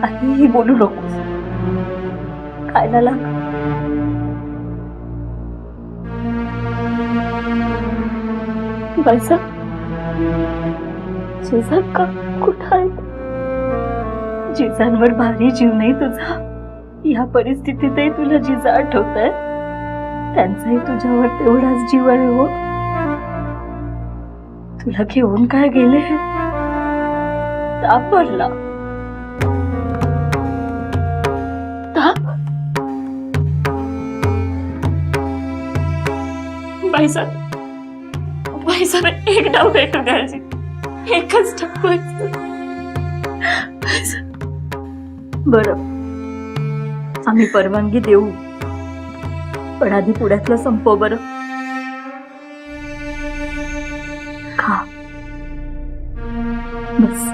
काहीही बोलू नकोस. खायला लाग. बाईसा, जिजान का कुठं आहेत? जिजांवर भारी जीव नाही तुझा. या परिस्थितीतही तुला जिजा आठवत आहे. त्यांचाही तुझ्यावर तेवढाच जीव आहे हो. तुला घेऊन काय गेले? ताप भरला. ताप. बाईसा, बाईसा, एक डाव भेटू द्यायची. एकच डाव. बरं, आम्ही परवानगी देऊ, पण आधी पुण्यातलं संपव बरं. खा बस.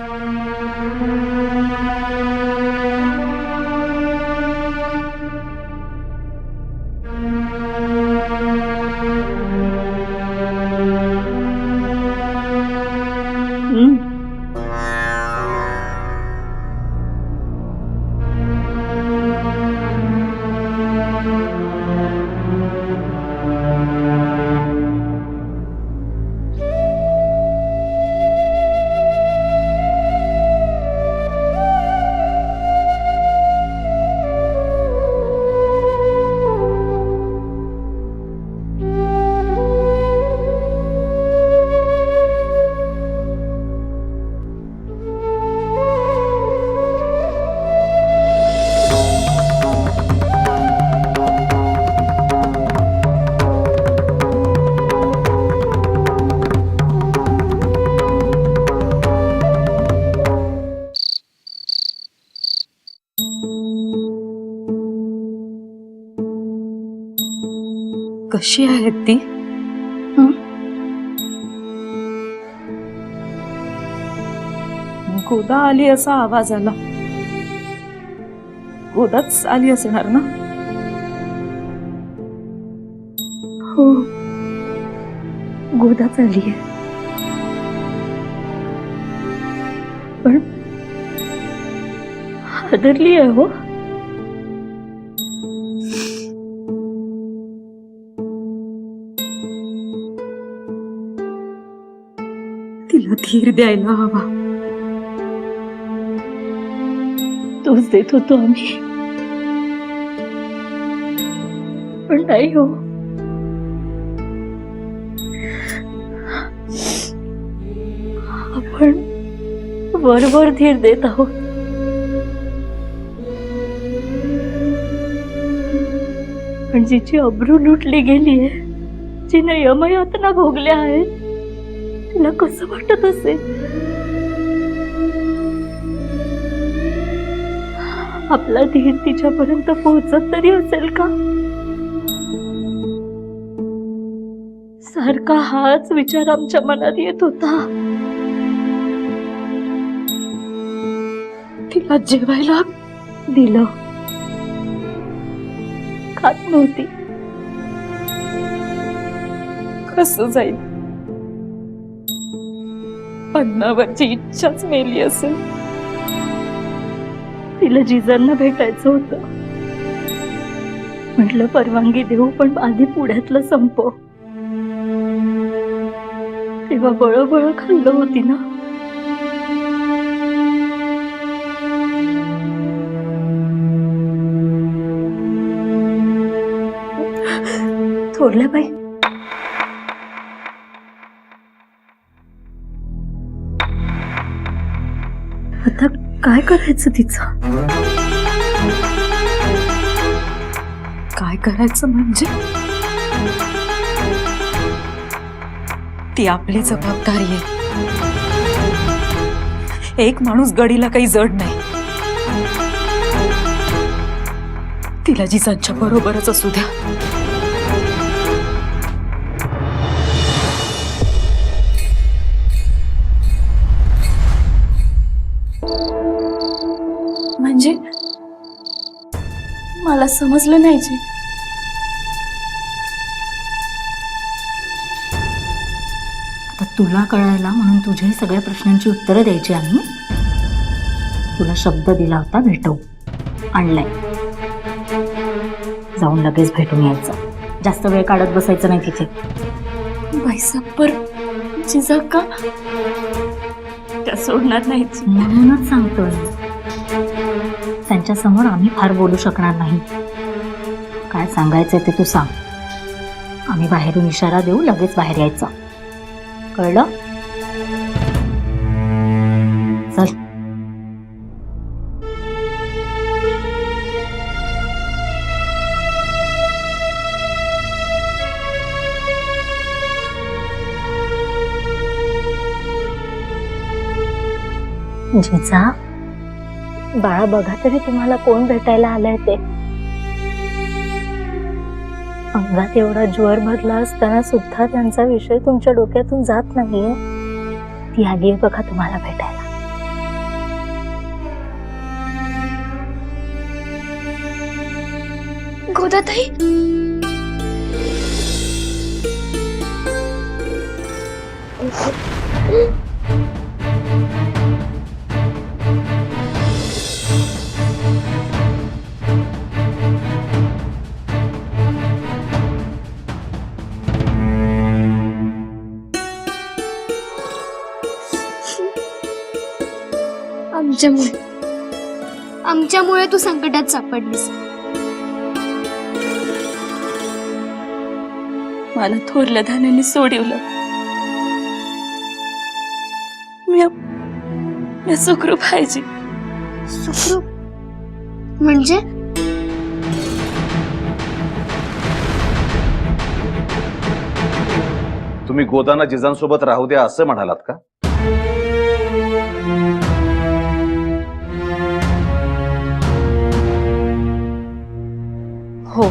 कशी आहे ती? गोदा आली असा आवाज आला. गोदाच आली असणार ना? हो, गोदाच आली आहे. पण हादरली आहे हो. तिला धीर द्यायला हवा. तोच देत होतो आम्ही, पण नाही हो. आपण वर धीर देत आहोत. पण जिची अब्रू लुटली गेली आहे, जिने यमयातना भोगल्या आहेत, तिला कसं वाटत असेल? आपला धीर तिच्यापर्यंत पोहोचत तरी असेल का? सारखा हाच विचार आमच्या मनात येत होता. तिला जेवायला दिलं, खात नव्हती. कसं जाईल? अन्नावरची इच्छाच मेली असेल. तिला जिजांना भेटायचं होतं. म्हटलं परवानगी देऊ, पण आधी पुण्यातलं संपव. तेव्हा बळबळ खाल्लं होती ना. थोरल्या बाई, आता काय करायचं तिचं? काय करायचं म्हणजे? ती आपली जबाबदारी आहे. एक माणूस गडीला काही जड नाही. तिला जिजांच्या बरोबरच असू द्या. म्हणजे मला समजलं नाही जी. आता तुला कळायला म्हणून तुझ्या सगळ्या प्रश्नांची उत्तरं द्यायची आम्ही. तुला शब्द दिला होता भेटू, आणलाय. जाऊन लगेच भेटून यायचं. जास्त वेळ काढत बसायचं नाही तिथे. बाईसाहेब जिजाका त्या सोडणार नाहीच. म्हणूनच सांगतोय, त्यांच्या समोर आम्ही फार बोलू शकणार नाही. काय सांगायचंय ते तू सांग. आम्ही बाहेरून इशारा देऊ, लगेच बाहेर यायचं. कळलं? चल. जिजा, बाळा बघा तरी तुम्हाला कोण भेटायला आलंय ते. अंगात एवढा ज्वर भरला असताना सुद्धा त्यांचा विषय तुमच्या डोक्यातून जात नाहीये. ती आलीये बघा तुम्हाला भेटायला. गोदाताई, आमच्यामुळे तू संकटात सापडलीस. मला थोरल्या धान्याने सोडवलं. मी सुखरूप पाहिजे. सुखरूप म्हणजे? तुम्ही गोदाना जिजांसोबत राहू द्या असं म्हणालात का? हो.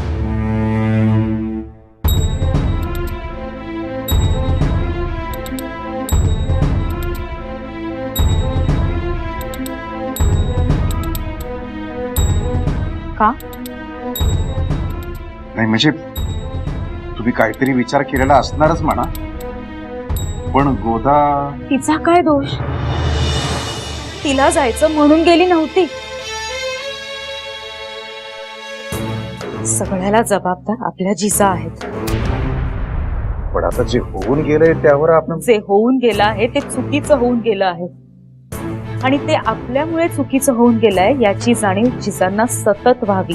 का? नाही म्हणजे तुम्ही काहीतरी विचार केलेला असणारच म्हणा, पण गोदा तिचा काय दोष? तिला जायचं म्हणून गेली नव्हती. सगळ्याला जबाबदार आपल्या जिजा आहेत. पण आता जे होऊन गेलंय त्यावर आपण जे होऊन गेलं आहे ते चुकीचं होऊन गेलं आहे, आणि ते आपल्यामुळे चुकीचं होऊन गेलंय याची जाणीव जिजांना सतत व्हावी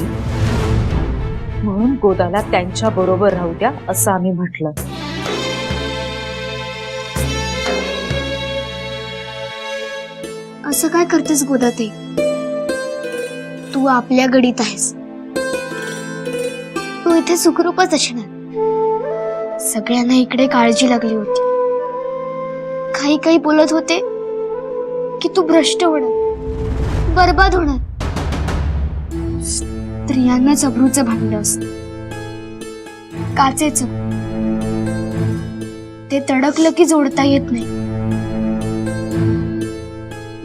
म्हणून गोदाला त्यांच्या बरोबर राहू द्या असं आम्ही म्हटलं. असं काय करतेस गोदाताई? तू आपल्या गडीत आहेस. तू इथे सुखरूपच असणार. सगळ्यांना इकडे काळजी लागली होती. काही काही बोलत होते की तू भ्रष्ट होणार, बर्बाद होणार. स्त्रियांनाच अब्रूचं भांडं असतं, काचेचं. ते तडकलं की जोडता येत नाही.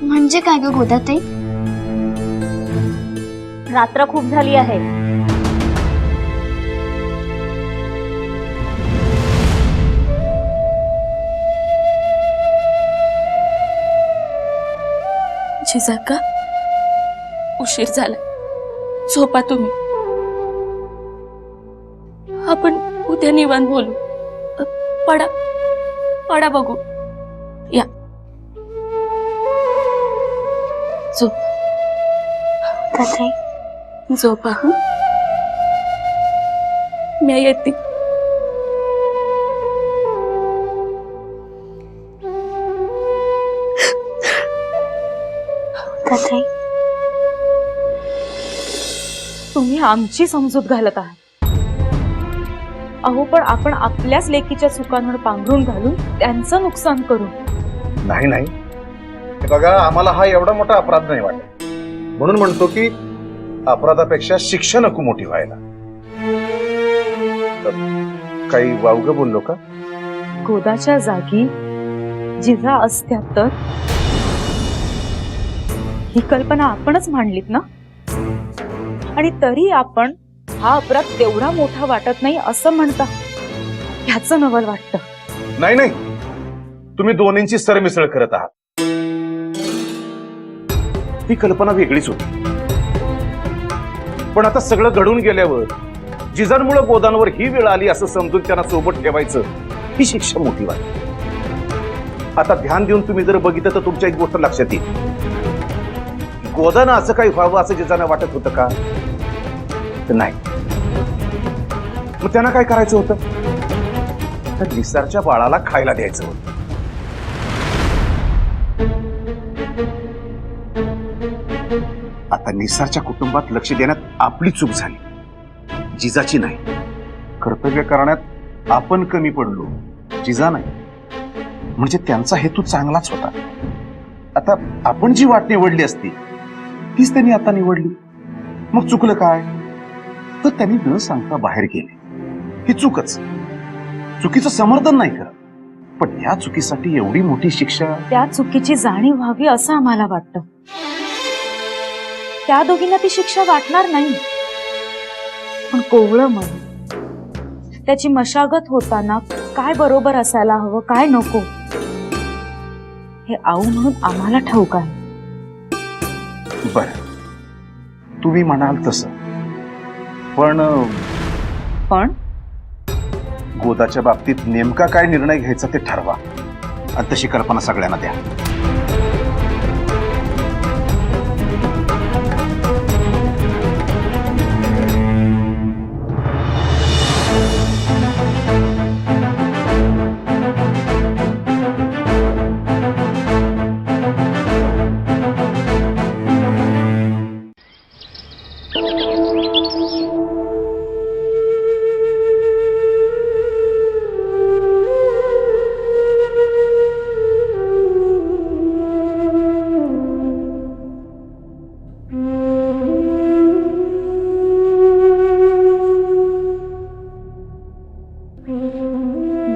म्हणजे काय ग गोदाताई? रात्र खूप झाली आहे. जिजाका उशीर झाला, झोपा तुम्ही. आपण उद्या निवांत बोलू. पडा पडा बघू. या झोप. झोपा. हं, मी येते. तुम्ही आमची समजूत घालत आहात. अहो पण आपण आपल्याच लेकीच्या चुकांवर पांघरून घालून त्यांचं नुकसान करू. नाही नाही, हे बघा, आम्हाला हा एवढा मोठा अपराध नाही वाटत. म्हणून म्हणतो की अपराधापेक्षा शिक्षा नको मोठी व्हायला. काही वावगं बोललो का? गोदाच्या जागी जिजा असत्या तर ही कल्पना आपणच मांडलीत ना, आणि तरी आपण हा अपराध तेवढा मोठा वाटत नाही असं म्हणता. ह्याचं नवल वाटतं. नाही नाही, तुम्ही दोन्हींची सरमिसळ करत आहात. ती कल्पना वेगळीच होती. पण आता सगळं घडून गेल्यावर जिजांमुळे गोदांवर ही वेळ आली असं समजून त्यांना सोबत ठेवायचं ही शिक्षा मोठी वाटते. आता ध्यान देऊन तुम्ही जर बघितलं तर तुमच्या एक गोष्ट लक्षात येईल. गोदानं असं काही व्हावं असं जिजांना वाटत होतं का? तर नाही. मग त्यांना काय करायचं होतं? तर निसारच्या बाळाला खायला द्यायचं होतं. आता निसारच्या कुटुंबात लक्ष देण्यात आपली चूक झाली, जिजाची नाही. कर्तव्य करण्यात आपण कमी पडलो, जिजा नाही. म्हणजे त्यांचा हेतू चांगलाच होता. आता आपण जी वाट निवडली असती तीच त्यांनी आता निवडली. मग चुकलं काय? तर त्यांनी न सांगता बाहेर गेले, ही चूकच. चुकीचं समर्थन नाही करत, पण या चुकीसाठी एवढी मोठी शिक्षा. त्या चुकीची जाणीव व्हावी असं आम्हाला वाटतं. त्या दोघींना ती शिक्षा वाटणार नाही, पण कोवळं मन, त्याची मशागत होताना काय बरोबर असायला हवं काय नको हे आऊ म्हणून आम्हाला ठाऊक आहे. बरं, तुम्ही म्हणाल तसं. पण गोदाच्या बाबतीत नेमका काय निर्णय घ्यायचा ते ठरवा आणि तशी कल्पना सगळ्यांना द्या.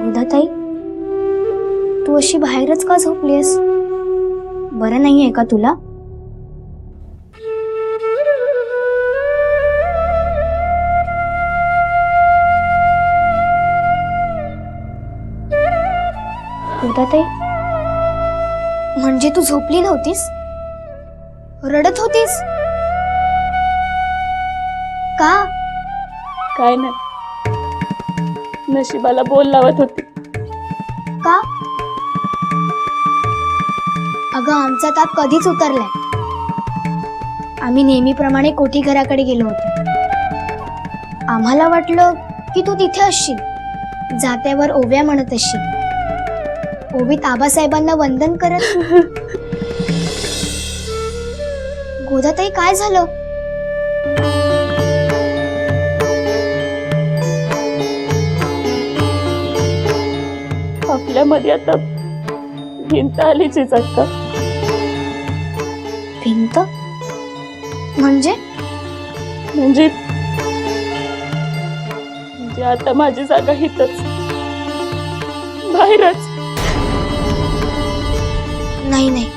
गोदाताई, तू अशी बाहेरच का झोपलीस? बरं नाहीये का तुला? गोदाताई, म्हणजे तू झोपली नव्हतीस? रडत होतीस का? काय नाही, नशिबाला बोल लावत होती. का? अगं, आमचा ताप कधीच उतरलाय. आम्ही नेहमीप्रमाणे कोठी घराकडे गेलो होतो. आम्हाला वाटलं की तू तिथे असशील, जात्यावर ओव्या म्हणत असशील, ओवीत आबासाहेबांना वंदन करत. गोदाताई, काय झालं? आपल्यामध्ये आता भिंत आलीच आता. भिंत म्हणजे? म्हणजे आता माझी जागा हितच, बाहेरच. नाही नाही,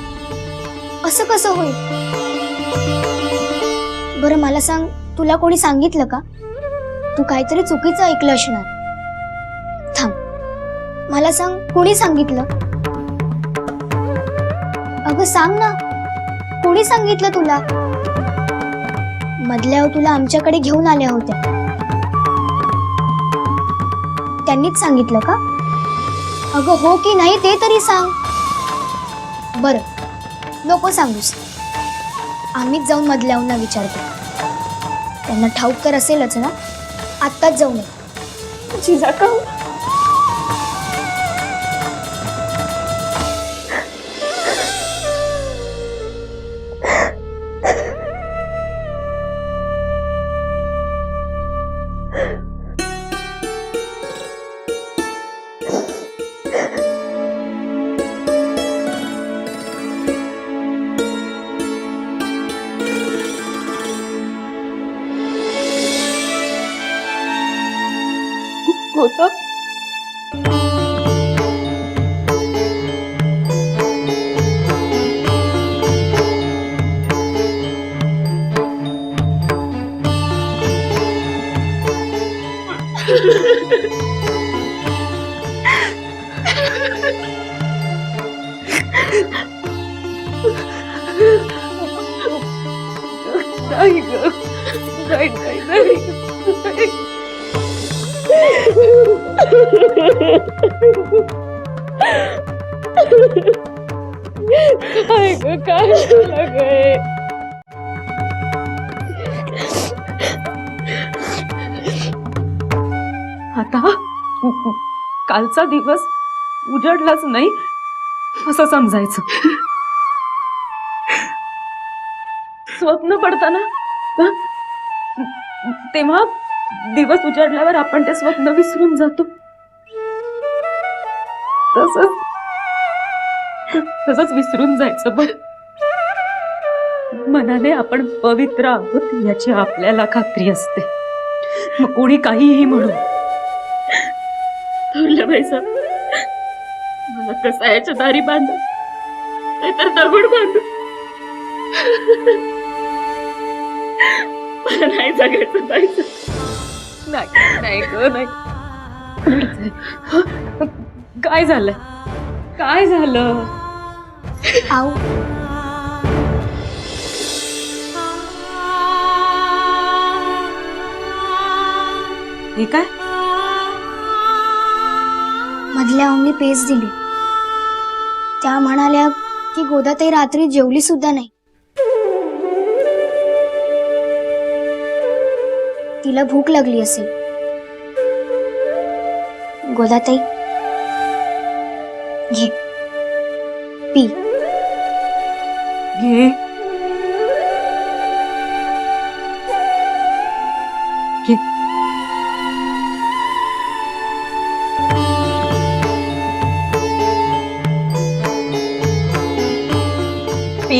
असं कसं होईल? बरं मला सांग, तुला कोणी सांगितलं का? तू काहीतरी चुकीचं ऐकलं असणार. थांब, मला सांग, कोणी सांगितलं? अगं सांग ना, कोणी सांगितलं तुला? मधल्यावर तुला आमच्याकडे घेऊन आल्या होत्या, त्यांनीच सांगितलं का? अगं हो की नाही ते तरी सांग. बरं, नको सांगूस, आम्हीच जाऊन मधल्याहून विचारतो. त्यांना ठाऊक तर असेलच ना. आत्ताच जाऊन ये. जिजा का? होतं काय ग काय झालं गे? आता कालचा दिवस उजाडलाच नाही असं समजायचं. स्वप्न पडताना हं? तेव्हा दिवस उजाडल्यावर आपण ते स्वप्न विसरून जातो. तसंच विसरून जायचं बघ. मनाने आपण पवित्र आहोत याची आपल्याला खात्री असते. मग कोणी काहीही म्हणू. थोरल्याबाई साहेब, मला कसायाच्या दारी बांधा नाहीतर दगड बांधू. मला नाही जगायचं जायचं. नाही नाही ग नाही. काय झालं? काय झालं? आऊ हे काय? मधल्या आऊंनी पेज दिली. त्या म्हणाल्या की गोदाताई रात्री जेवली सुद्धा नाही. तिला भूक लागली असेल. गोदाताई घे पी. घे घे. पी.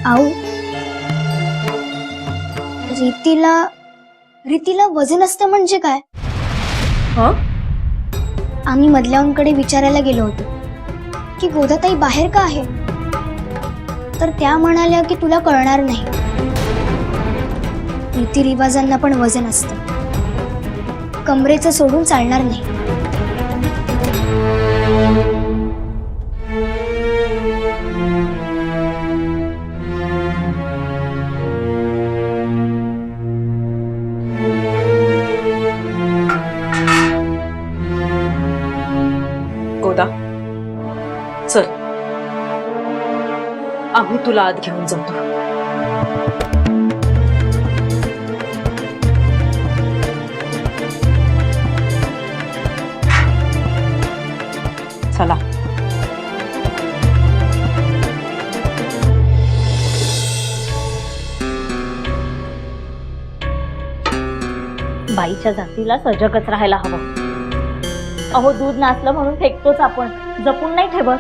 आऊ रीतीला वजन असतं म्हणजे काय? हं? आम्ही मधल्याहूनकडे विचारायला गेलो होतो की गोदाताई बाहेर का आहे, तर त्या म्हणाल्या की तुला कळणार नाही. रीतिरिवाजांना पण वजन असतं. कमरेचं सोडून चालणार नाही. गोदा चल, आम्ही तुला आत घेऊन जातो. चला. बाईच्या जातीला सजगच राहायला हवं. अहो, दूध नासलं म्हणून फेकतोच आपण, जपून नाही ठेवत.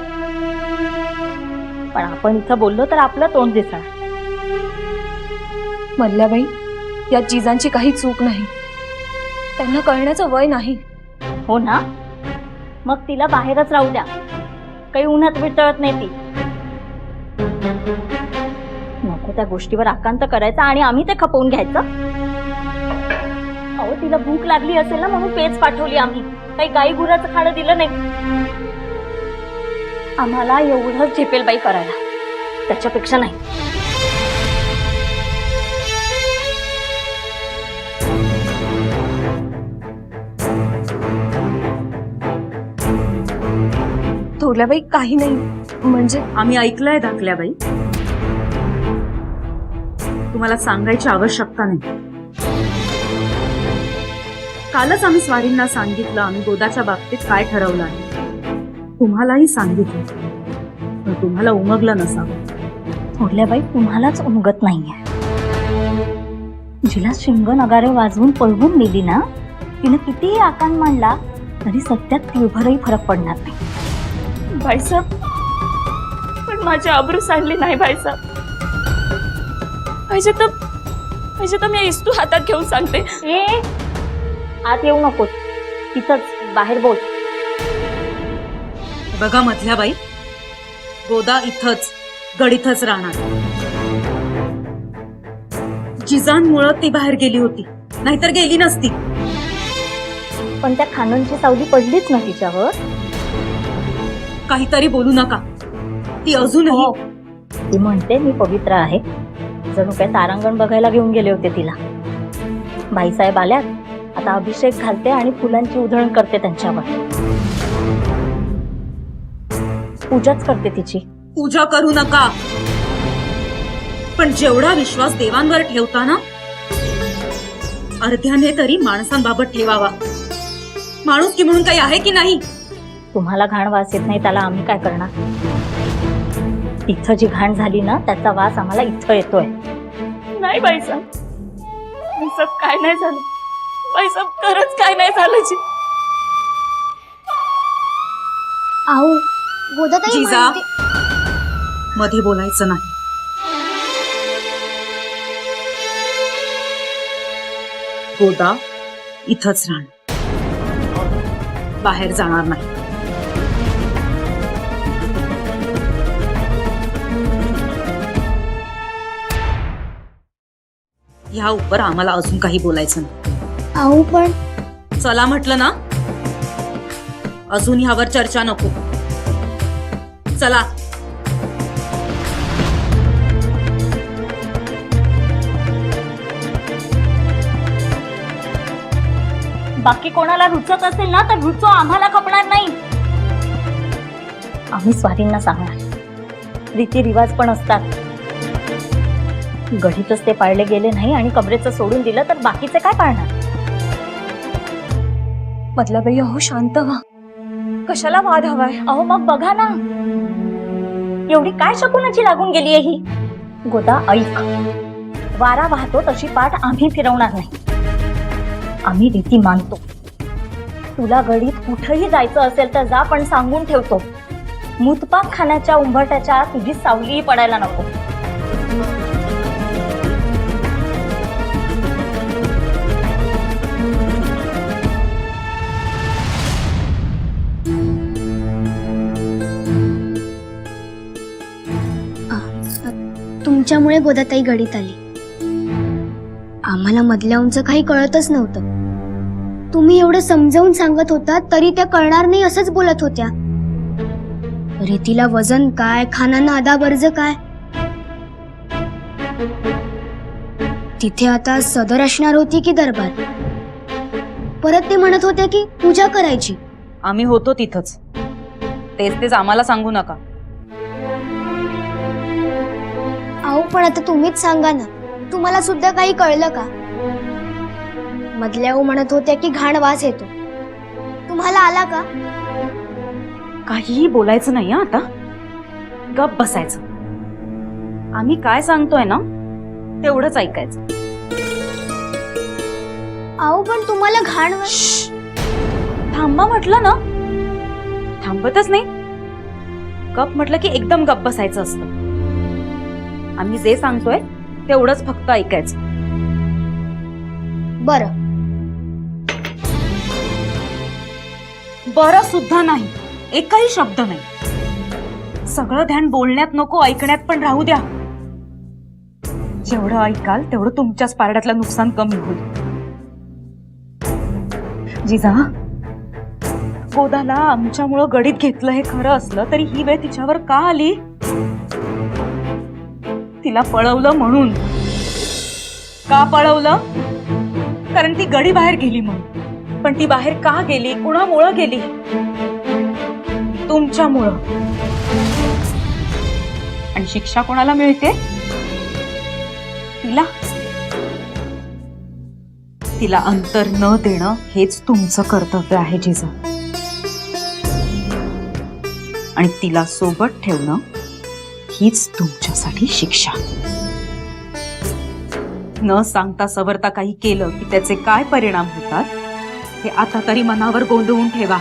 पण आपण इथं बोललो तर आपलं तोंड दिसणार. मल्ल्याबाई, या जिजांची काही चूक नाही. त्यांना कळण्याचं वय नाही. हो ना, मग तिला बाहेरच राहू द्या. काही उन्हात वितळत नाही ती. नको त्या गोष्टीवर आकांत करायचा आणि आम्ही ते खपवून घ्यायचं. अहो, तिला भूक लागली असेल ना म्हणून पेज पाठवली आम्ही. काही गाई गुराचं खाणं दिलं नाही. आम्हाला एवढंच झेपेलबाई करायला, त्याच्यापेक्षा नाही. थोरल्याबाई काही नाही. म्हणजे आम्ही ऐकलंय धाकल्याबाई. तुम्हाला सांगायची आवश्यकता नाही. कालच आम्ही स्वारींना सांगितलं आम्ही गोदाच्या बाबतीत काय ठरवलं आहे. तुम्हालाही सांगितलं, पण तुम्हाला उमगलं नसावं. थोरल्याबाई, तुम्हालाच उमगत नाहीये. जिला शिंग नगारे वाजवून पळवून नेली ना, तिने कितीही आकांत मांडला तरी सत्यात तिळभरही फरक पडणार नाही. बाईसाहेब, पण माझी आबरू सांडली नाही बाईसाहेब. पाहिजे तर मी इस्तू हातात घेऊन सांगते. ए, आत येऊ नकोस. तिथंच बाहेर बोल. बघा मधल्याबाई, गोदा इथंच गडीतच राहणार. जिजांमुळं ती बाहेर गेली होती, नाहीतर गेली नसती. पण त्या खानोंची सावली पडलीच ना तिच्यावर. काहीतरी बोलू नका. ती अजूनही हो. ती म्हणते मी पवित्र आहे. जणू काय तारांगण बघायला घेऊन गेले होते तिला. बाईसाहेब आल्यात, आता अभिषेक घालते आणि फुलांची उधळण करते त्यांच्यावर. पूजाच करते तिची. पूजा करू नका, पण जेवढा विश्वास देवांवर ठेवता ना, अर्ध्याने तरी माणसांबाबत ठेवावा. माणूस की म्हणून काही आहे की नाही? तुम्हाला घाण वास येत नाही त्याला आम्ही काय करणार? तिथं जी घाण झाली ना त्याचा वास आम्हाला इथं येतोय. नाही बाईसाहेब, बाईसाहेब काय नाही झालं. बाईसाहेब खरंच काय नाही झालं जी. आऊ गोदाताई जिजा. म्हणते- मध्ये बोलायचं नाही. गोदा इथंच राहणार, बाहेर जाणार नाही. ह्या उपर आम्हाला अजून काही बोलायचं नाही. आऊ पण चला म्हटलं ना, अजून ह्यावर चर्चा नको. चला. बाकी कोणाला रुचत असेल ना तर रुचो, आम्हाला खपणार नाही. आम्ही स्वारींना सांगणार. रीतिरिवाज पण असतात. गढीतच ते पाळले गेले नाही आणि कमरेचं सोडून दिलं तर बाकीचे काय पाळणार? मधलाबाई अहो शांत व्हा, कशाला वाद हवाय? अहो मग बघा ना, एवढी काय शकुनाची लागून गेली ही. गोदा ऐक, वारा वाहतो तशी पाठ आम्ही फिरवणार नाही. आम्ही रीती मानतो. तुला गडीत कुठेही जायचं असेल तर जा, पण सांगून ठेवतो, मुतपाक खाण्याच्या उंबरट्याच्या तुझी सावलीही पडायला नको. तुमच्यामुळे गोदाताई गडीत आली. आम्हाला मधल्या उंच काही कळतच नव्हतं. तुम्ही एवढं समजावून सांगत होता तरी त्या कळणार नाही असंच बोलत होत्या. रेतीला वजन काय, खानांना आदाबर्ज काय. तिथे आता सदर असणार होती की दरबार? परत ते म्हणत होत्या की पूजा करायची. आम्ही होतो तिथंच. तेच आम्हाला सांगू नका. अहो पण आता तुम्हीच सांगा ना, तुम्हाला सुद्धा काही कळलं का? मधल्या म्हणत होत्या की घाण वास येतो, तुम्हाला आला का? काहीही बोलायचं नाही आता, गप बसायचं. आम्ही काय सांगतोय ना तेवढंच ऐकायचं. अहो पण तुम्हाला घाण थांबा म्हटलं ना, थांबतच नाही. गप म्हटलं की एकदम गप बसायचं असतं. आम्ही जे सांगतोय तेवढंच फक्त ऐकायचं. बरं. बरं सुद्धा नाही, एकही शब्द नाही. सगळं ध्यान बोलण्यात नको, ऐकण्यात पण राहू द्या. जेवढं ऐकाल तेवढं तुमच्याच पारड्यातलं नुकसान कमी होईल. जिजा, गोदाला आमच्यामुळं गडीत घेतलं हे खरं असलं तरी ही वेळ तिच्यावर का आली? तिला पळवलं म्हणून. का पळवलं? कारण ती गडी बाहेर गेली म्हणून. पण ती बाहेर का गेली, कुणामुळं गेली? तुमच्यामुळं. आणि शिक्षा कोणाला मिळते? तिला. तिला अंतर न देणं हेच तुमचं कर्तव्य आहे जिजा. आणि तिला सोबत ठेवणं हीच तुमच्यासाठी शिक्षा. न सांगता सवरता काही केलं की त्याचे काय परिणाम होतात हे आता तरी मनावर गोंधळून ठेवा.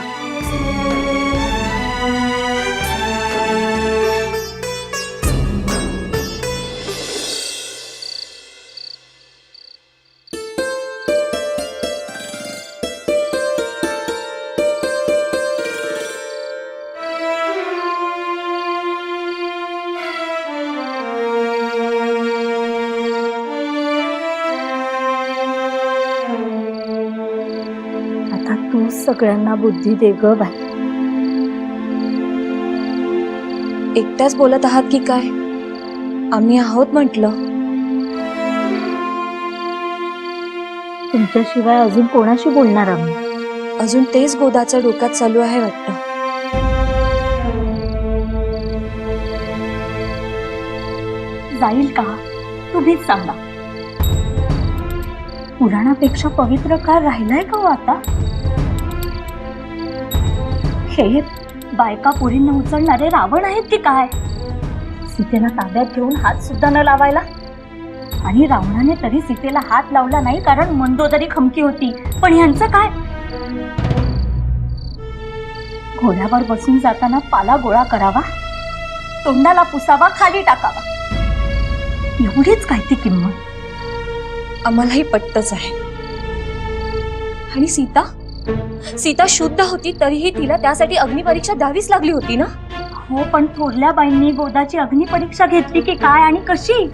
आता तू सगळ्यांना बुद्धी दे ग बाई. एकट्याच बोलत आहात की काय? आम्ही आहोत म्हटलं. तुमच्याशिवाय अजून कोणाशी बोलणार आम्ही? अजून तेच गोदाच्या डोक्यात चालू आहे वाटतं. जाईल का? तुम्हीच सांगा. पुराणापेक्षा पवित्र काळ राहिलाय का हो आता? हे बायका पोरींना उचलणारे रावण आहेत की काय? सीतेला ताब्यात घेऊन हात सुद्धा न लावायला. आणि रावणाने तरी सीतेला हात लावला नाही कारण मंदोदरी खमकी होती. पण यांचं काय? घोड्यावर बसून जाताना पाला गोळा करावा, तोंडाला पुसावा, खाली टाकावा, एवढीच काय ती किंमत? आम्हालाही पटतच आहे. आणि सीता सीता शुद्ध होती तरीही तिला त्यासाठी अग्निपरीक्षा द्यावीच लागली होती ना? हो, पण थोरल्या बाईंनी गोदाची अग्निपरीक्षा घेतली की काय आणि कशी?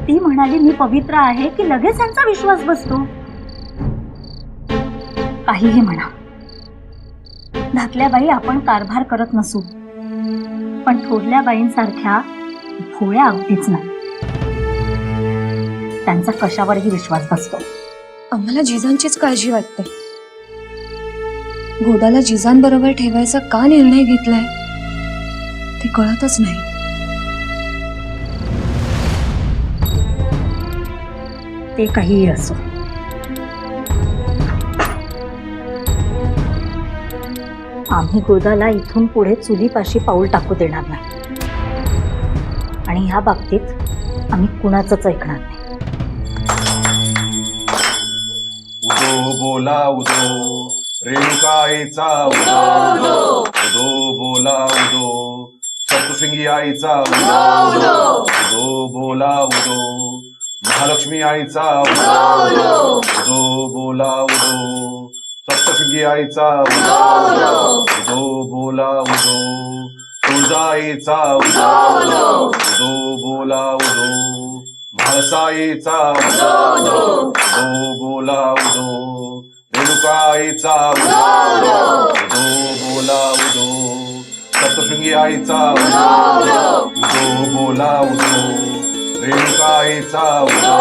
ती म्हणाली मी पवित्र आहे की लगेच त्यांचा विश्वास बसतो. काहीही म्हणा, धाकल्या बाई आपण कारभार करत नसू, पण थोरल्या बाईंसारख्या भोळ्या अगदीच नाही. त्यांचा कशावरही विश्वास बसतो. आम्हाला जिजांचीच काळजी वाटते. गोदाला जिजांबरोबर ठेवायचा का निर्णय घेतलाय ते कळतच नाही. ते काहीही असो, आम्ही गोदाला इथून पुढे चुलीपाशी पाऊल टाकू देणार नाही. आणि ह्या बाबतीत आम्ही कुणाचंच ऐकणार नाही. उदो बोला उदो रेणुकाईचा उदो उदो बोला उदो सप्तशृंगी आईचा उदो उदो बोला उदो महालक्ष्मी आईचा उदो उदो बोला उदो सप्तशृंगी आईचा उदो उदो बोला उदो तुळजाईचा उदो उदो बोला उदो म्हाळसाईचा उदो उदो बोला उदो रेणुकाईचा उदो उदो बोला उदो सप्तशृंगी आईचा उदो उदो बोला उदो रेणुकाईचा उदो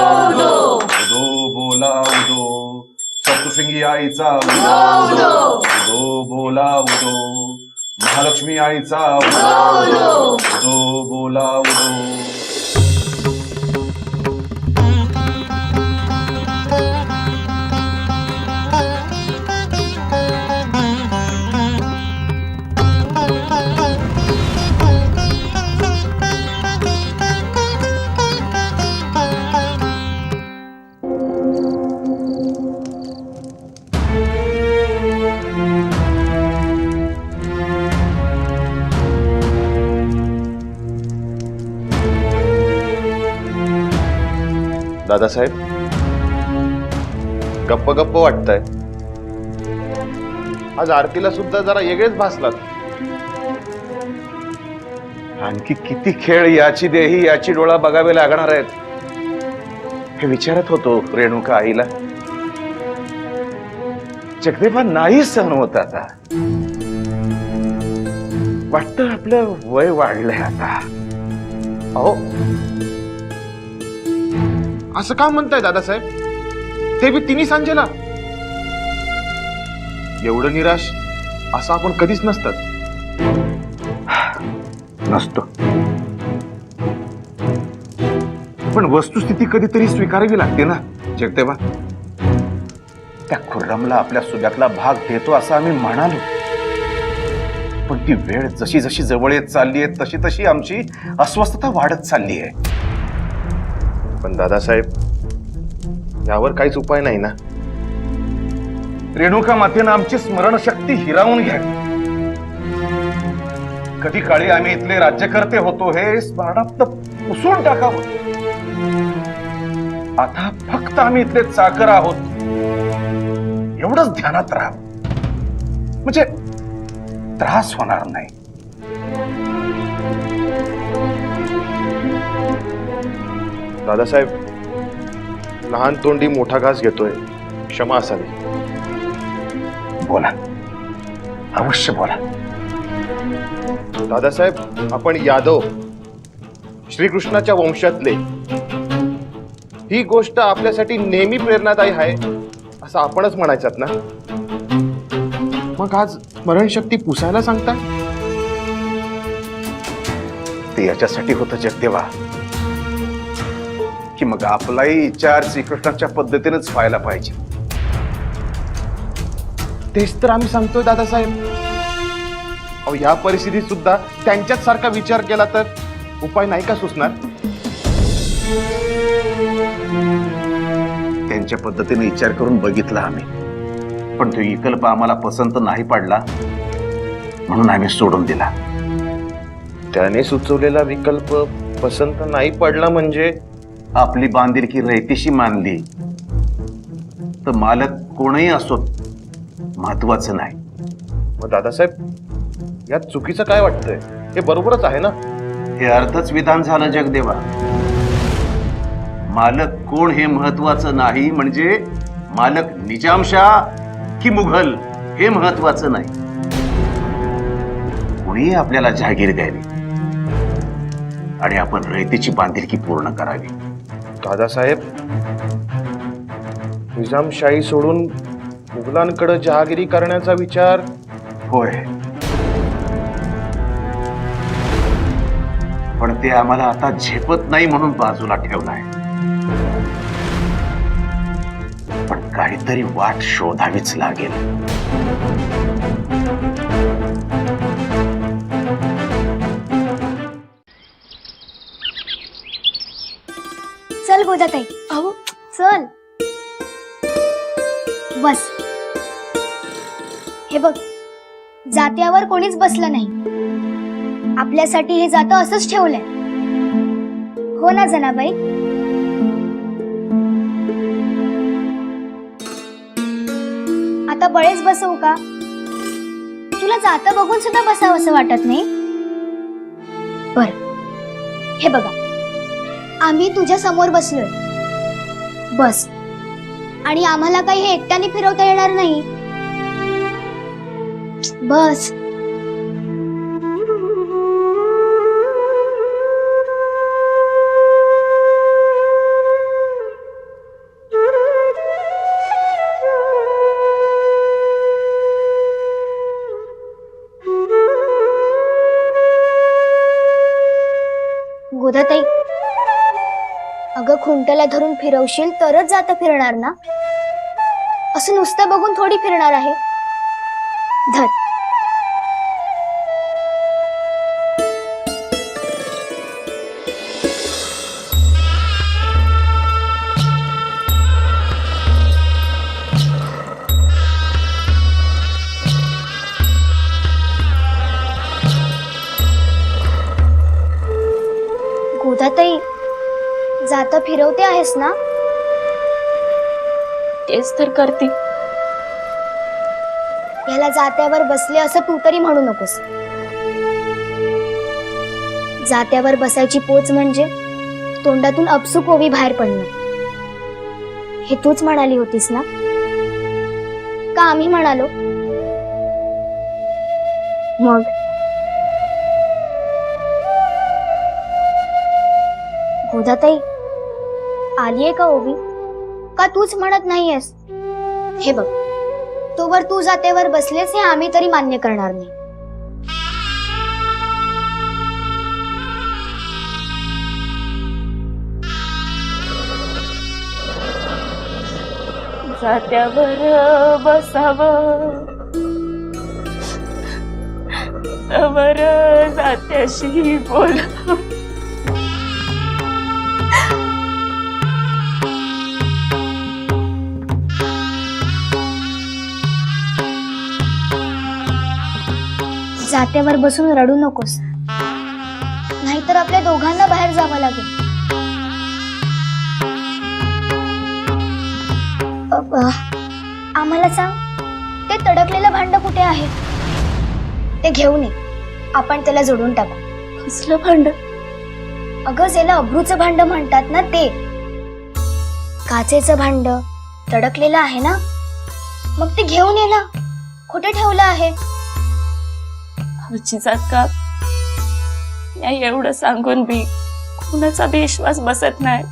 उदो बोला उदो सप्तशृंगी आईचा उदो उदो बोला उदो महालक्ष्मी आईचा उदो उदो बोला उदो. दादासाहेब, गप्प गप्प वाटतंय. आज आरतीला सुद्धा जरा वेगळेच भासलात. आणखी किती खेळ याची देही याची डोळा बघावे लागणार आहेत हे विचारत होतो रेणुका आईला. जगदेवा नाही सहन होत आता. वाटतं आपलं वय वाढलंय आता. अहो, असं का म्हणताय दादासाहेब? ते बी तिन्ही सांजेला. एवढं निराश असं आपण कधीच नसतात. नसतो, पण वस्तुस्थिती कधीतरी स्वीकारावी लागते ना जगदेवा. त्या खुर्रमला आपल्या सुजातला भाग देतो असं आम्ही म्हणालो, पण ती वेळ जशी जशी जवळ येत चालली आहे तशी तशी आमची अस्वस्थता वाढत चालली आहे. पण दादासाहेब, यावर काहीच उपाय नाही ना. रेणुका मातेनं आमची स्मरणशक्ती हिरावून घ्यावी. कधी काळी आम्ही इथले राज्यकर्ते होतो हे स्मरणात पुसून टाकावं. आता फक्त आम्ही इथले चाकर आहोत एवढंच ध्यानात राहा, म्हणजे त्रास होणार नाही. दादासाहेब, लहान तोंडी मोठा घास घेतोय, क्षमा असावी. बोला, अवश्य बोला. दादासाहेब, आपण यादव श्रीकृष्णाच्या वंशातले, ही गोष्ट आपल्यासाठी नेहमी प्रेरणादायी आहे असं आपणच म्हणायचं ना. मग आज स्मरणशक्ती पुसायला सांगता? ते याच्यासाठी होतं जगदेवा की मग आपलाही विचार श्रीकृष्णाच्या पद्धतीनेच व्हायला पाहिजे. तेच तर आम्ही सांगतोय दादासाहेब. अहो, या परिस्थितीत सुद्धा त्यांच्याच सारखा विचार केला तर उपाय नाही का सुचणार? त्यांच्या पद्धतीने विचार करून बघितला आम्ही, पण तो विकल्प आम्हाला पसंत नाही पडला म्हणून आम्ही सोडून दिला. त्याने सुचवलेला विकल्प पसंत नाही पडला म्हणजे आपली बांधिलकी रयतेशी मानली तर मालक कोणही असोत महत्वाचं नाही. मग दादासाहेब, यात चुकीचं काय वाटतंय? हे बरोबरच आहे ना? हे अर्थच विधान झालं जगदेवा. मालक कोण हे महत्वाचं नाही, म्हणजे मालक निजामशाह की मुघल हे महत्वाचं नाही. कोणीही आपल्याला जहागीर द्यावी आणि आपण रयतेची बांधिलकी पूर्ण करावी. दादासाहेब, निजामशाही सोडून मुघलांकडे जहागिरी करण्याचा विचार होय, पण ते आम्हाला आता झेपत नाही म्हणून बाजूला ठेवलाय. पण काहीतरी वाट शोधावीच लागेल. चल गोदाताई. अहो चल, बस. हे बघ, जात्यावर कोणीच बसलं नाही. आपल्यासाठी हे जातं असंच ठेवलंय. हो ना जनाबाई? आता बळेच बसवू का? तुला जातं बघून सुद्धा बसावं असं वाटत नाही? बर, हे बघा, आम्ही तुझ्या समोर बसलोय. बस. आणि आम्हाला काही हे एकट्याने फिरवता येणार नाही. बस. गोदाताई, अगं खुंटला धरून फिरवशील तरच जातं फिरणार ना? असं नुसतं बघून थोडी फिरणार आहे. धर. गोदाताई, जातं फिरवते आहेस ना? तेच तर करते. याला जात्यावर बसले असं तू तरी म्हणू नकोस. जात्यावर बसायची पोच म्हणजे तोंडातून अपसूक ओवी बाहेर पडणं. हे तूच म्हणाली होतीस ना? का आम्ही म्हणालो? मग गोदाताई, आलीये का ओवी? का तूच म्हणत नाहीयेस? हे बघ, तोवर तू जात्यावर बसलेस हे आम्ही तरी मान्य करणार नाही. जात्यावर बसावं, तवर जात्याशी बोलावं. जात्यावर बसून रडू नकोस, नाहीतर आपल्या दोघांना बाहेर जावं लागेल. आम्हाला सांग, ते तडकलेलं भांड कुठे आहे? ते घेऊन ये, आपण त्याला जोडून टाकू. कसलं भांड? अगं, ज्याला अब्रूचं भांड म्हणतात ना ते. काचेचं भांड तडकलेलं आहे ना, मग ते घेऊन ये ना. कुठे ठेवलं आहे? का या एवढं सांगून बी कुणाचा बी विश्वास बसत नाही.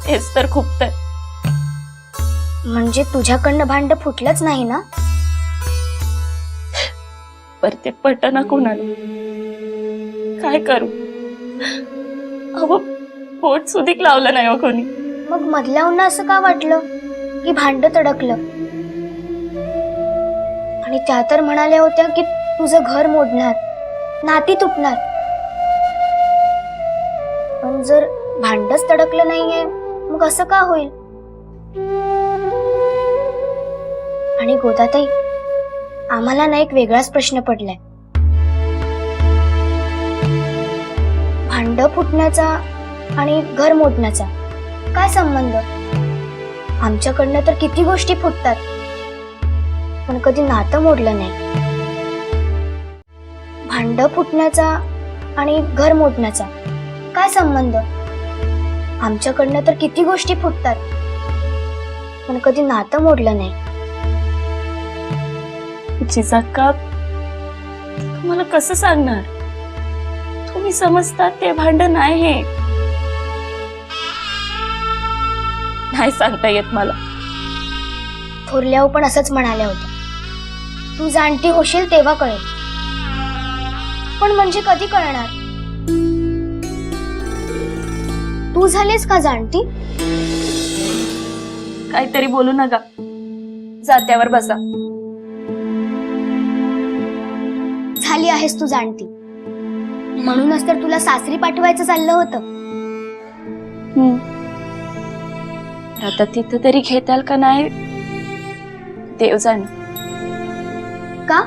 हेच तर खूप तर. म्हणजे तुझ्याकडनं भांड फुटलंच नाही ना? पर ते पटना कोणाला. काय करू? अहो पोट सुधीक लावलं नाही हो कोणी. मग मधल्याहून असं का वाटलं की भांड तडकलं? आणि त्या तर म्हणाल्या होत्या की तुझं घर मोडणार, नाती तुटणार. पण जर भांडच तडकलं नाहीये मग असं का होईल? आणि गोदाताई, आम्हाला ना एक वेगळाच प्रश्न पडलाय. भांड फुटण्याचा आणि घर मोडण्याचा काय संबंध? आमच्याकडनं तर किती गोष्टी फुटतात, पण कधी नातं मोडलं नाही. भांड फुटण्याचा आणि घर मोडण्याचा काय संबंध? आमच्याकडनं तर किती गोष्टी फुटतात, पण कधी नातं मोडलं नाही. जिजाक्का, तुम्हाला कसं सांगणार? तुम्ही समजता ते भांड नाही हे. नाही सांगता येत मला. थोरल्यावर पण असंच म्हणाल्या होत्या, तू जाणती होशील तेव्हा कळेल. पण म्हणजे कधी कळणार? तू झालीस का जाणती? काहीतरी बोलू नका. जात्यावर बसा. झाली आहेस तू जाणती, म्हणूनच तर तुला सासरी पाठवायचं चाललं होतं. आता तिथं तरी घेताल का नाही देव जाणे. का?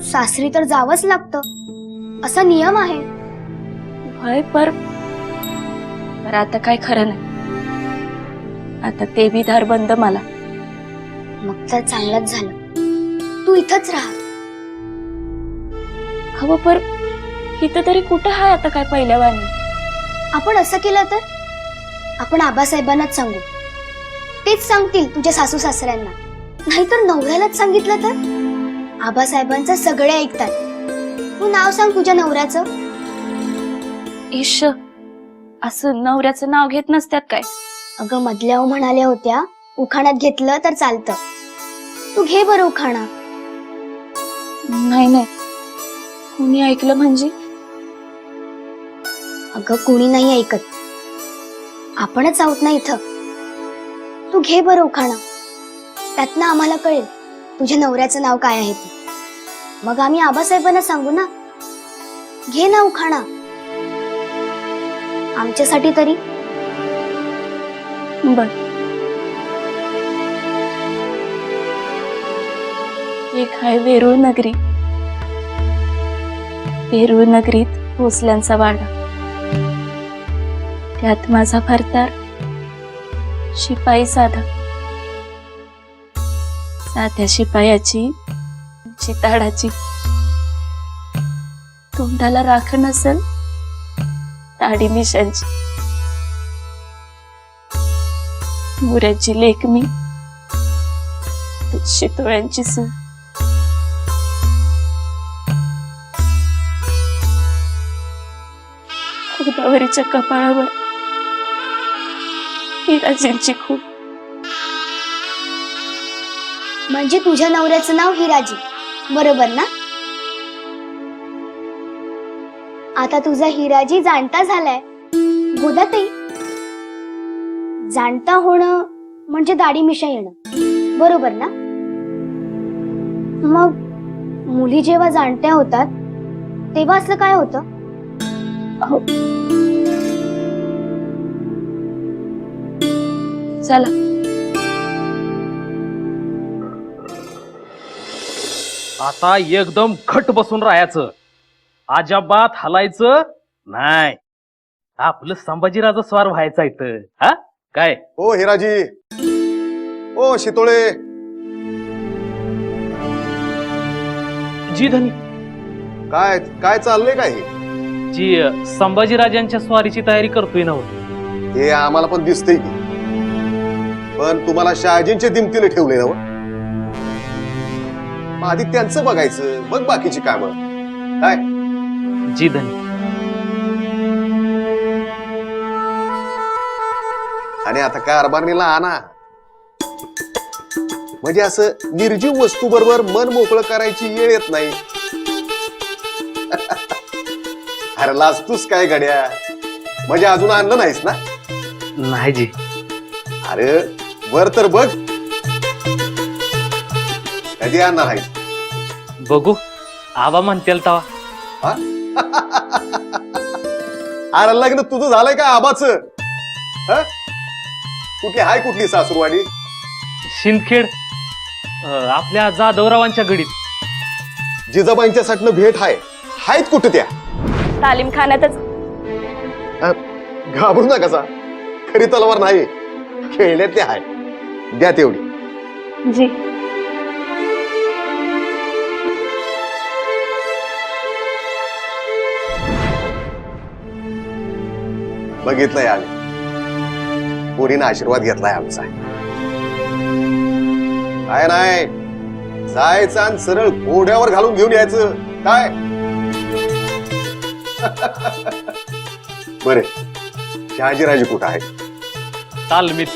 सासरी तर जावंच लागतं, असा नियम आहे. होय, पर आता काय खरं नाही. आता ते बी दार बंद मला. मग तर चांगलंच झालं. तू इथंच राहा. हवं पर इथं तरी कुठं आहे आता काय पहिल्या वाणी. आपण असं केलं तर आपण आबासाहेबांनाच सांगू. तेच सांगतील तुझ्या सासू सासऱ्यांना. नाहीतर नवऱ्यालाच सांगितलं तर आबासाहेबांचं सगळे ऐकतात. तू नाव सांग तुझ्या नवऱ्याचं. ईश, असं नवऱ्याचं नाव घेत नसतात काय? अगं मधल्यावर म्हणाल्या होत्या उखाणात घेतलं तर चालतं. तू घे बरं उखाणा. नाही नाही, कुणी ऐकलं म्हणजे? अगं कुणी नाही ऐकत, आपणच आहोत ना इथं. तू घे बरं उखाणा. त्यातनं आम्हाला कळेल तुझ्या नवऱ्याचं नाव काय आहे ते. मग आम्ही आबासाहेबांना सांगू ना. घे ना उखाणा, आमच्यासाठी तरी. बर. एक आहे वेरूळ नगरी. वेरूळ नगरीत भोसल्यांचा वाडा. त्यात माझा भरतार शिपाई साधा. साध्या शिपायाची चिताडाची. तोंडाला राख नसल, दाढी मिशांची. मुऱ्याची लेक मी, शितोळ्यांची सून. गोदावरीच्या कपाळावर हिराजींची खूप. म्हणजे तुझ्या नवऱ्याचं नाव हिराजी, बरोबर ना? आता तुझा हिराजी जाणता झालाय. गोदाताई, जाणता होणं म्हणजे दाढी मिशा येणं, बरोबर ना? मग मुली जेव्हा जाणत्या होतात तेव्हा असं काय होतं? चला. आता एकदम घट बसून राहायचं, अजाबात हलायचं नाही. आपलं संभाजीराजा स्वार व्हायचा इथं. हा काय? ओ हिराजी, ओ शितोळे. जी धनी. काय काय चाललंय काय हे? जी संभाजीराजांच्या स्वारीची तयारी करतोय ना. हे आम्हाला पण दिसतंय की. पण तुम्हाला शहाजींचे दिमतीला ठेवले ना. मग आधी त्यांचं बघायचं, मग बाकीची कामं. काय जी धनी. आणि आता कारभारणीला आणा, म्हणजे असं निर्जीव वस्तू बरोबर मन मोकळं करायची वेळ येत नाही. अरे लाजतूस काय गड्या, म्हणजे अजून आणलं नाहीस ना? नाही जी. अरे वर तर बघ, कधी आणणार आहेस? बघू आबा म्हणतील तवा. हा? अरे लग्न तुझं झालंय का आबाचं? हा? कुठली हाय कुठली सासूरवाडी? शिंदखेड, आपल्या जाधवरावांच्या गडीत. जिजाबाईंच्या साठनं भेट हायत कुठे त्या? तालीम खाण्यातच. घाबरू नका कसा, खरी तलवार नाही, खेळण्यात ते हाय. द्या तेवढी. जी. बघितलंय आम्ही, पोरीनं आशीर्वाद घेतलाय आमचा. काय नाही, जायचं आणि सरळ घोड्यावर घालून घेऊन यायचं. काय बरे, शहाजीराजे कुठं आहे? तालमीत.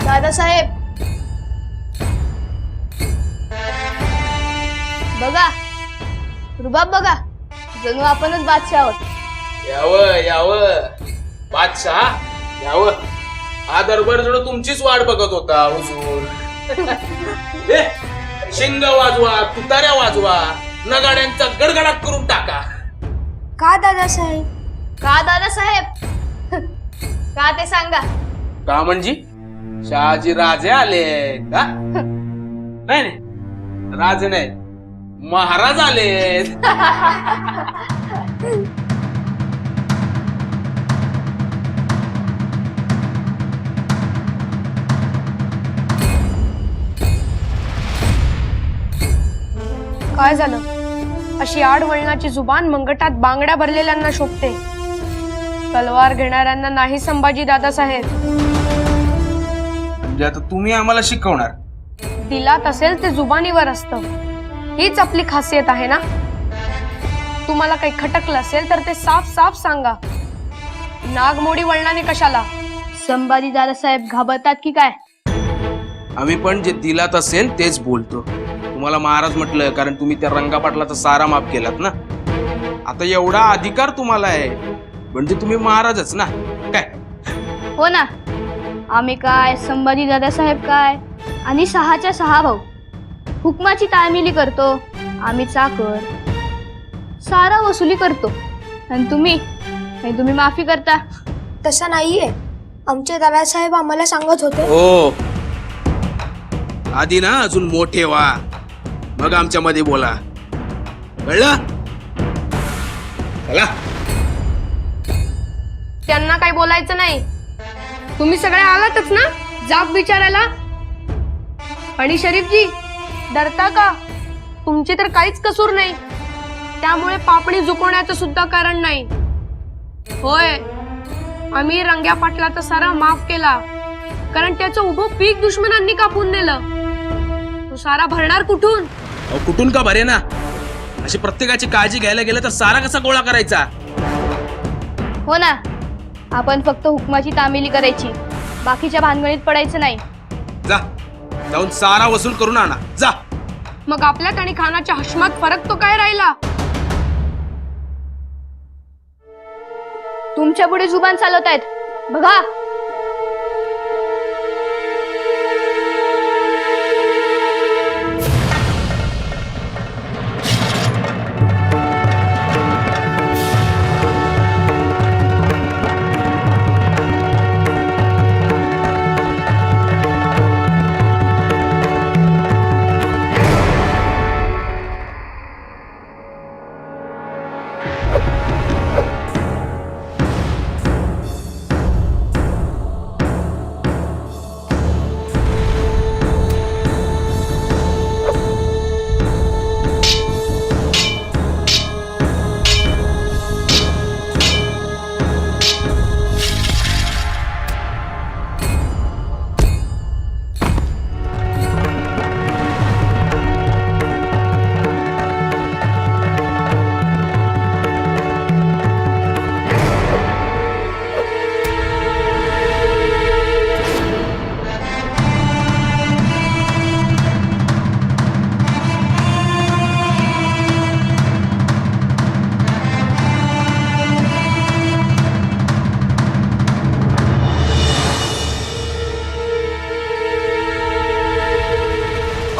दादासाहेब बघा, रुबाब बघा, जणू आपणच बादशाह आहोत. यावं बादशाह यावं. हा दरबार जणू तुमचीच वाट बघत होता हुजूर. शिंग वाजवा, तुताऱ्या वाजवा, नगाड्यांचा गडगडाट करून टाका. का दादासाहेब? का दादासाहेब? का ते सांगा. का म्हणजे शहाजी राजे आले का? नाही नाही, राजे नाही, महाराज आले. काय झालं? अशी आडवळणाची जुबान मंगटात बांगड्या भरलेल्यांना शोभते, तलवार घेणाऱ्यांना नाही. संभाजी दादासाहेब, म्हणजे आता तुम्ही आम्हाला शिकवणार? दिलात असेल ते जुबानीवर असतं, हीच आपली खासियत आहे ना. तुम्हाला काही खटकलं असेल तर ते साफ साफ सांगा. नागमोडी वळणाने कशाला? संभाजी दादासाहेब घाबरतात की काय? आम्ही पण जे दिलात असेल तेच बोलतो. तुम्हाला महाराज म्हटलं कारण तुम्ही त्या रंगापाटलाचा सारा माफ केलात ना. आता एवढा अधिकार तुम्हाला आहे म्हणजे तुम्ही महाराजच ना. काय हो ना, आम्ही काय, संभाजी दादासाहेब काय, आणि 6च्या 6 भाऊ. हुकमाची ताळमिली करतो आम्ही, चाकर सारा वसुली करतो, आणि तुम्ही माफी करता. तसं नाहीये, आमचे दादासाहेब आम्हाला सांगत होते. हो, आधी ना अजून मोठे व्हा, मग आमच्या मध्ये बोला, कळलं? चला. त्यांना काही बोलायचं नाही. तुम्ही सगळे आलातच ना जाब विचारायला. आणि शरीफजी, डरता का? तुमची तर काहीच कसूर नाही, त्यामुळे पापणी झुकवण्याचं सुद्धा कारण नाही. होय, आम्ही रंग्या पाटलाचा सारा माफ केला, कारण त्याचं उभं पीक दुश्मनांनी कापून नेलं. तो सारा भरणार कुठून? कुठून का भरे ना. अशी प्रत्येकाची काळजी घ्यायला गेलं तर सारा कसा गोळा करायचा? हो ना, आपण फक्त हुकमाची तामिली करायची, बाकीच्या भानगडीत पडायचं नाही. जा, जाऊन सारा वसूल करून आणा. जा. मग आपल्यात आणि खानाच्या हशमात फरक तो काय राहिला? तुमच्या पुढे जुबान चालवतायत बघा.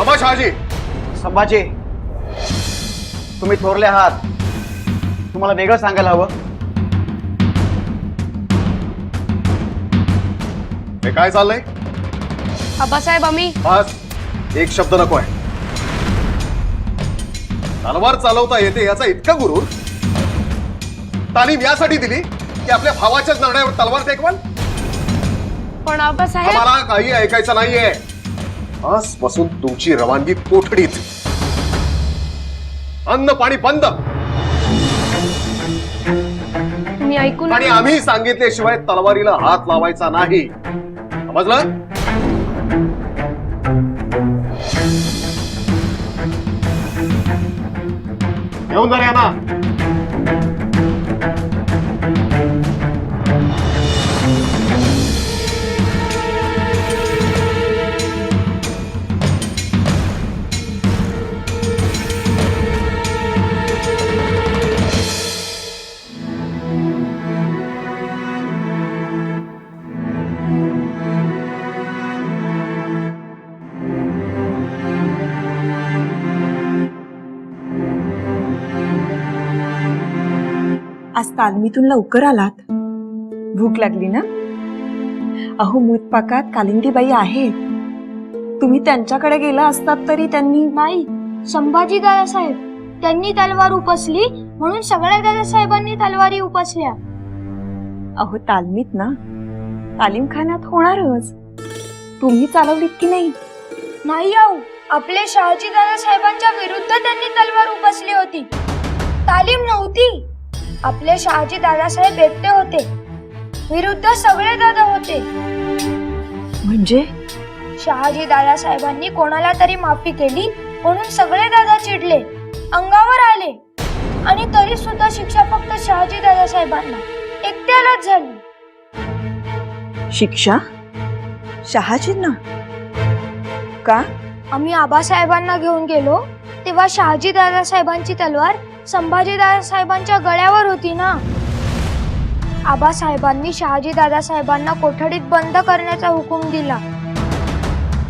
थांबा शहाजी. संभाजी, तुम्ही थोरले आहात, तुम्हाला वेगळं सांगायला हवं. हे काय चाललंय? आबासाहेब आम्ही बस, एक शब्द नको आहे. तलवार चालवता येते याचा इतका गुरूर, तालीम यासाठी दिली की आपल्या भावाच्याच निर्णयावर तलवार टेकवाल. पण आबासाहेब मला काही ऐकायचं नाहीये. आजपासून तुमची रवानगी कोठडीत. अन्न पाणी बंद. तुम्ही ऐकून आणि आम्ही सांगितल्याशिवाय तलवारीला हात लावायचा नाही, समजलं? घेऊन जा रे यांना. आज तालमीतून लवकर आलात. भूक लागली ना? अहो, मूतपाकात कालिंदीबाई आहेत. तुम्ही त्यांच्याकडे गेला असतात तरी त्यांनी नाही, संभाजी दादासाहेब त्यांनी तलवार उपसली म्हणून सगळ्या दादासाहेबांनी तलवारी उपसल्या. अहो, तालमीत ना, तालीमखान्यात होणारच. तुम्ही चालवलीत की नाही? नाही आऊ, आपले शहाजी दादासाहेबांच्या विरुद्ध त्यांनी तलवार उपसली होती. तालीम नव्हती. आपले शहाजी दादासाहेब एकटे होते, विरुद्ध सगळे दादा होते. म्हणजे शहाजी दादासाहेबांनी कोणाला तरी माफी केली म्हणून सगळे दादा चिडले, अंगावर आले, आणि तरी सुद्धा शिक्षा फक्त शहाजी दादासाहेबांना एकट्यालाच झाली. शिक्षा शहाजींना का? आम्ही आबासाहेबांना घेऊन गेलो तेव्हा शहाजी दादासाहेबांची तलवार संभाजी दादासाहेबांच्या गळ्यावर होती ना. आबासाहेबांनी शहाजी दादासाहेबांना कोठडीत बंद करण्याचा हुकूम दिला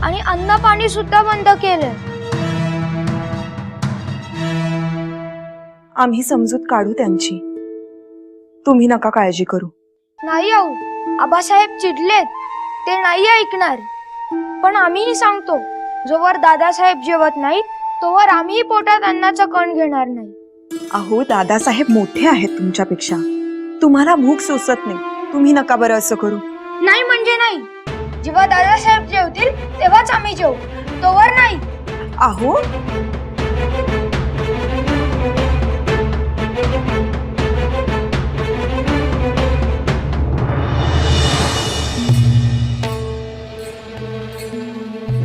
आणि अन्न पाणी सुद्धा बंद केलं. आम्ही समजूत काढू त्यांची, तुम्ही नका काळजी करू. नाही आऊ, आबासाहेब चिडलेत, ते नाही ऐकणार. पण आम्हीही सांगतो, जोवर दादासाहेब जेवत नाहीत तोवर आम्ही पोटात अन्नाचा कण घेणार नाही. अहो, दादासाहेब मोठे आहेत तुमच्यापेक्षा, तुम्हाला भूक सोसत नाही. तुम्ही नका बरं असं करू. नाही म्हणजे नाही. जेव्हा दादासाहेब जेवतील तेव्हाच आम्ही जेवू, तोवर नाही. अहो,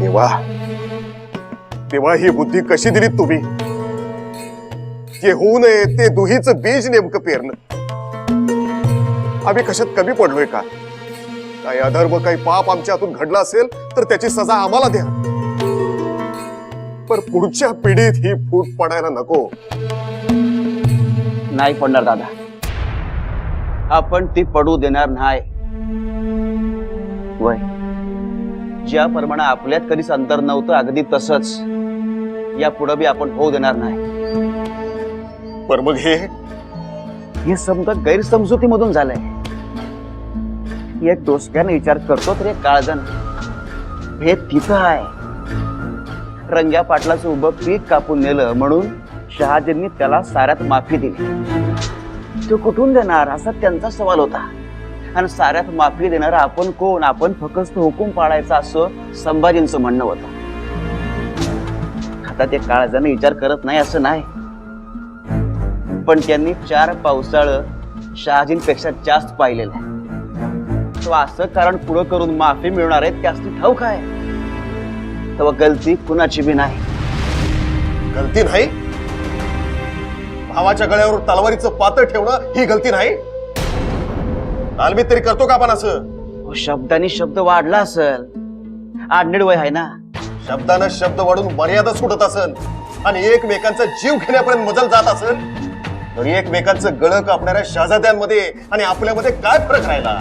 देवा, तेव्हा ही बुद्धी कशी दिली तुम्ही? जे होऊ नये ते दुहीचं बीज नेमकं पेरणं. आम्ही कशात कमी पडलोय का? काही अधर्म, काही पाप आमच्या हातून घडला असेल तर त्याची सजा आम्हाला द्या, पण पुढच्या पिढीत ही फूट पडायला नको. नाही पडणार दादा, आपण ती पडू देणार नाही. वय ज्याप्रमाणे आपल्यात कधीच अंतर नव्हतं, अगदी तसंच या पुढे बी आपण होऊ देणार नाही. पर मग हे समजा गैरसमजुतीमधून झालंय. एक डोसक्याने विचार करतो तर एक काळजण भेद तिथं आहे. रंग्या पाटलाचं उभं पीक कापून नेलं म्हणून शहाजींनी त्याला साऱ्यात माफी दिली. तो कुठून देणार असा त्यांचा सवाल होता. आणि साऱ्यात माफी देणार आपण कोण? आपण फक्त हुकूम पाळायचा असं संभाजींचं म्हणणं होतं. आता ते काळजाने विचार करत नाही असं नाही, पण त्यांनी 4 पावसाळ शहाजींपेक्षा जास्त पाहिलेलं आहे. तो असं कारण पुढं करून माफी मिळणार आहे त्यास ती ठाऊक आहे. तेव्हा गलती कुणाची बी नाही. गलती नाही? भावाच्या गळ्यावर तलवारीचं पातळ ठेवणं ही गलती नाही? तालमीत तरी करतो का आपण असं? शब्दांनी शब्द वाढला असेल. आडनेड वय आहे ना. शब्दानं शब्द वाढून मर्यादा सुटत असेल आणि एकमेकांचा जीव घेण्यापर्यंत मजल जात असेल तर एकमेकांचं गळ कापणाऱ्या शहजाद्यांमध्ये आणि आपल्यामध्ये काय फरक राहिला?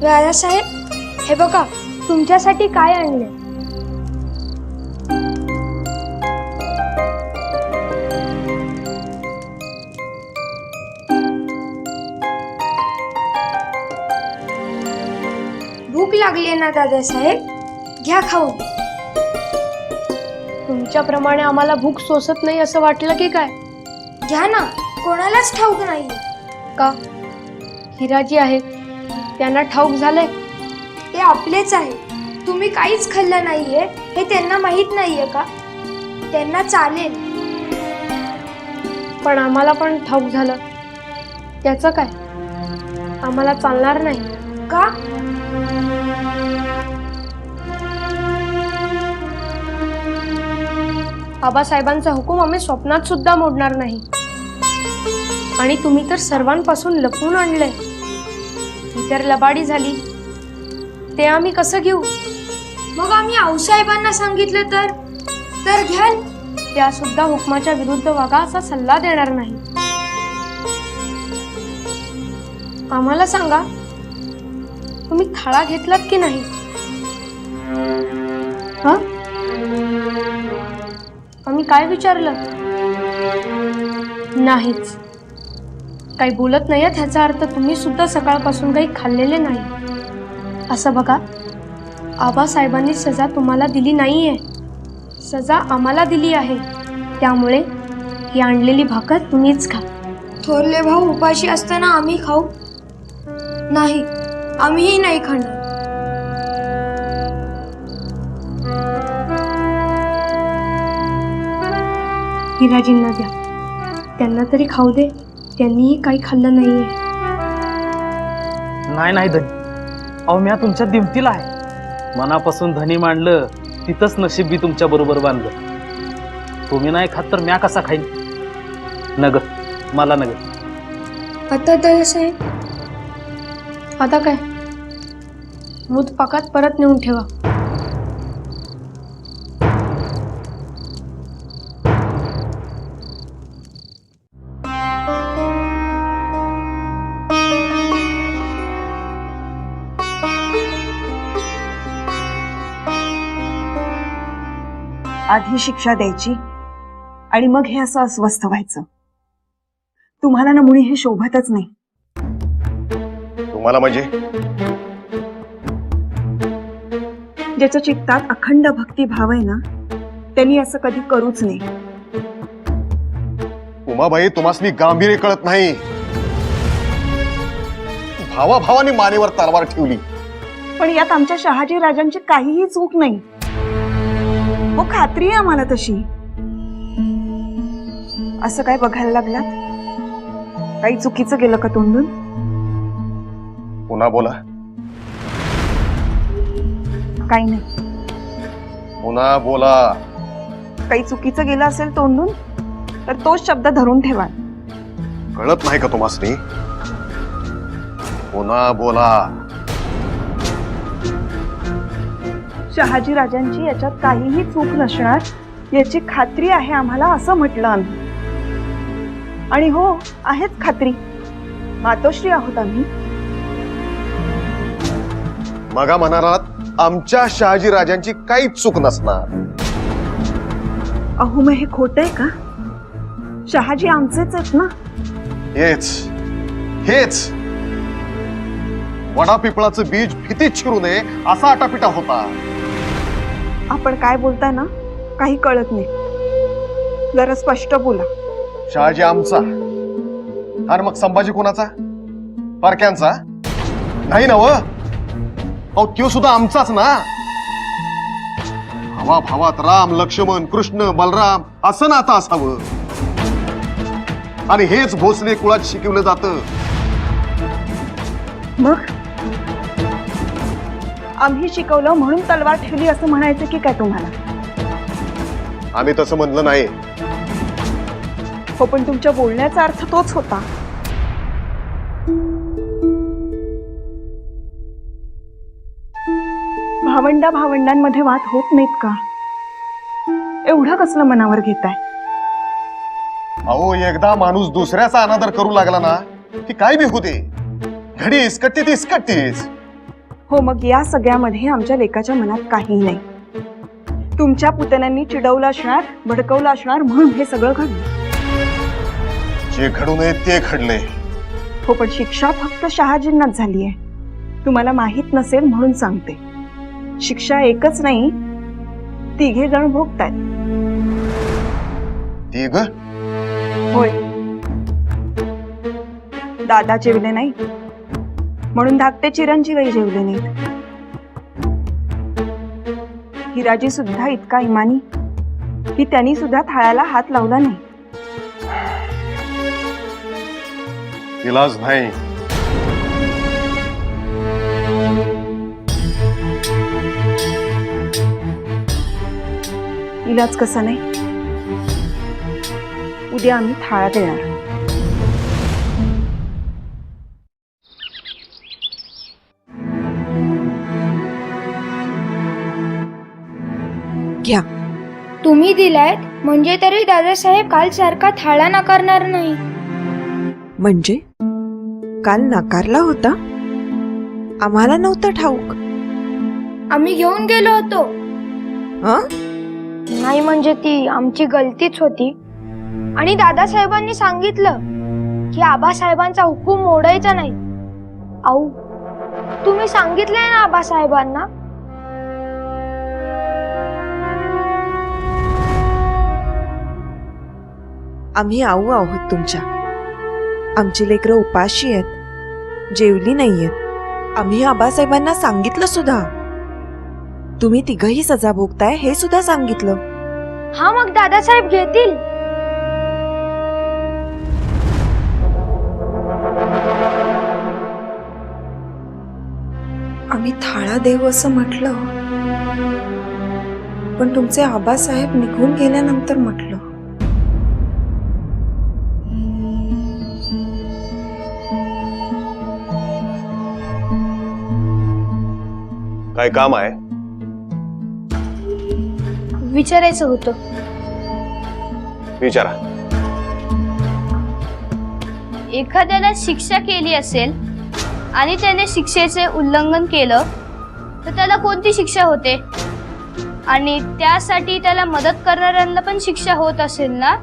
राजासाहेब, हे बघा तुमच्यासाठी काय आणले. भूक लागली ना दादासाहेब, घ्या खाऊ. तुमच्याप्रमाणे आम्हाला भूक सोसत नाही असं वाटलं की काय? घ्या ना, कोणालाच ठाऊक नाही. का हिराजी आहेत त्यांना ठाऊक झालंय? ते आपलेच आहे. तुम्ही काहीच खाल्लं नाहीये हे त्यांना माहित नाहीये का? त्यांना चालेल. पण आम्हाला पण ठाऊक झालं. त्याचं काय? आम्हाला चालणार नाही. का? आबासाहेबांचा हुकूम आम्ही स्वप्नात सुद्धा मोडणार नाही. आणि तुम्ही तर सर्वांपासून लपवून आणलंय. ही तर लबाडी झाली. ते आम्ही कसं घेऊ? मग आम्ही आऊसाहेबांना सांगितलं तर घ्याल. त्या सुद्धा हुकमाच्या विरुद्ध वागा असा सल्ला देणार नाही. आम्हाला सांगा, तुम्ही थाळा घेतलात की नाही? हा? आम्ही काय विचारलं? नाहीच. काही बोलत नाही ह्याचा अर्थ तुम्ही सुद्धा सकाळपासून काही खाल्लेले नाही. असं बघा, आबासाहेबांनी सजा तुम्हाला दिली नाहीये, सजा आम्हाला दिली आहे. त्यामुळे ही आणलेली भाकर तुम्हीच खा. थोरले भाऊ उपाशी असताना आम्ही खाऊ? नाही, आम्हीही नाही खाणार. हिराजींना द्या, त्यांना तरी खाऊ दे. त्यांनीही काही खाल्लं नाहीये. नाही नाही धनी, अहो म्या तुमच्या दिमतीला आहे. मनापासून धनी मांडलं तिथंच नशीब बी तुमच्या बरोबर बांधलं. तुम्ही नाही खात तर म्या कसा खाईन? नग, मला नग. आता दादासाहेब, आता काय? मूत पाकात परत नेऊन ठेवा. आधी शिक्षा द्यायची आणि मग हे असं अस्वस्थ व्हायचं. तुम्हाला ना मुळी हे शोभतच नाही. तुम्हाला म्हणजे ज्याच्या चित्तात अखंड भक्ती भाव आहे ना, त्यांनी असं कधी करूच नाही. उमाबाई, तुम्हासनी गांभीर्य कळत नाही. भावाभावानी मानेवर तलवार ठेवली. पण यात आमच्या शहाजी राजांची काहीही चूक नाही. हो, खात्री आहे आम्हाला तशी. असं काय बघायला लागलात? काही चुकीचं गेलं का तोंडून? पुन्हा बोला. काही नाही. पुन्हा बोला. काही चुकीचं गेलं असेल तोंडून तर तोच शब्द धरून ठेवा. कळत नाही का तुम्हासनी? पुन्हा बोला. शहाजी राजांची याच्यात काहीही चूक नसणार याची खात्री आहे आम्हाला, असं म्हटलं आम्ही. आणि हो, आहेच खात्री. मातोश्री आहोत आम्ही. मगा म्हणालात आमच्या शहाजी राजांची काहीच चूक नसणार. अहो, मग हे खोट आहे का? शहाजी आमचेच आहेत ना. हेच हेच वडा पिपळाचं बीज भीतीत शिरू नये असा आटापिटा होता. आपण काय बोलताय ना, काही कळत नाही. जरा स्पष्ट बोला. शहाजी आमचा आणि मग संभाजी कोणाचा? परक्यांचा नाही ना? अहो, त्यो सुद्धा आमचाच ना. भावा भावात राम, लक्ष्मण, कृष्ण, बलराम असं नातं असावं. आणि हेच भोसले कुळात शिकवलं जातं. मग आम्ही शिकवलं म्हणून तलवार ठेवली असं म्हणायचं की काय तुम्हाला? आम्ही तसं म्हणलं नाही. हो, पण तुमच्या बोलण्याचा अर्थ तोच होता. भावंडांमध्ये वाद होत नाहीत का? एवढं कसलं मनावर घेताय? अहो, एकदा माणूस दुसऱ्याचा अनादर करू लागला ना की काय बी होते. घडी इसकटते ती इसकटतेच. हो, मग या सगळ्यामध्ये आमच्या लेकाच्या मनात काही नाही. तुमच्या पुतण्यांनी चिडवलं असणार, भडकवलं असणार म्हणून हे सगळं घडलं. जे घडू नये ते घडले. हो, पण शिक्षा फक्त शहाजींनाच झाली आहे. तुम्हाला माहित नसेल म्हणून सांगते. शिक्षा एकच नाही, तिघे जण भोगतायत. तिघ? होय. दादा जेवले नाही म्हणून धाकटे चिरंजीवही जेवले नाहीत. हिराजी सुद्धा इतका इमानी की त्यांनी सुद्धा थाळ्याला हात लावला नाही. इलाज नाही. इलाज कसा नाही? उद्या आम्ही थाळा देणार. घ्या. तुम्ही दिलायत म्हणजे तरी दादासाहेब काल सारखा थाळा नाकारणार नाही. म्हणजे काल नाकारला होता? आम्हाला नव्हतं ठाऊक. आम्ही घेऊन गेलो होतो. हं? नाही म्हणजे ती आमची गलतीच होती. आणि दादासाहेबांनी सांगितलं की आबासाहेबांचा हुकूम मोडायचा नाही. आऊ, तुम्ही सांगितलंय ना आबासाहेबांना? आम्ही आऊ आहोत तुमच्या. आमची लेकरं उपाशी आहेत, जेवली नाहीयेत. आम्ही आबासाहेबांना सांगितलं सुद्धा. तुम्ही तिघही सजा भोगताय हे सुद्धा सांगितलं. हा, मग दादासाहेब घेतील. आम्ही थाळा देऊ असं म्हटलं, पण तुमचे आबासाहेब निघून गेल्यानंतर म्हटलं. काय काम आहे? विचारायचं होतं. विचारा. एखाद्याला शिक्षा केली असेल आणि त्याने शिक्षेचे उल्लंघन केलं तर त्याला कोणती शिक्षा होते? आणि त्यासाठी त्याला मदत करणाऱ्यांना पण शिक्षा होत असेल ना?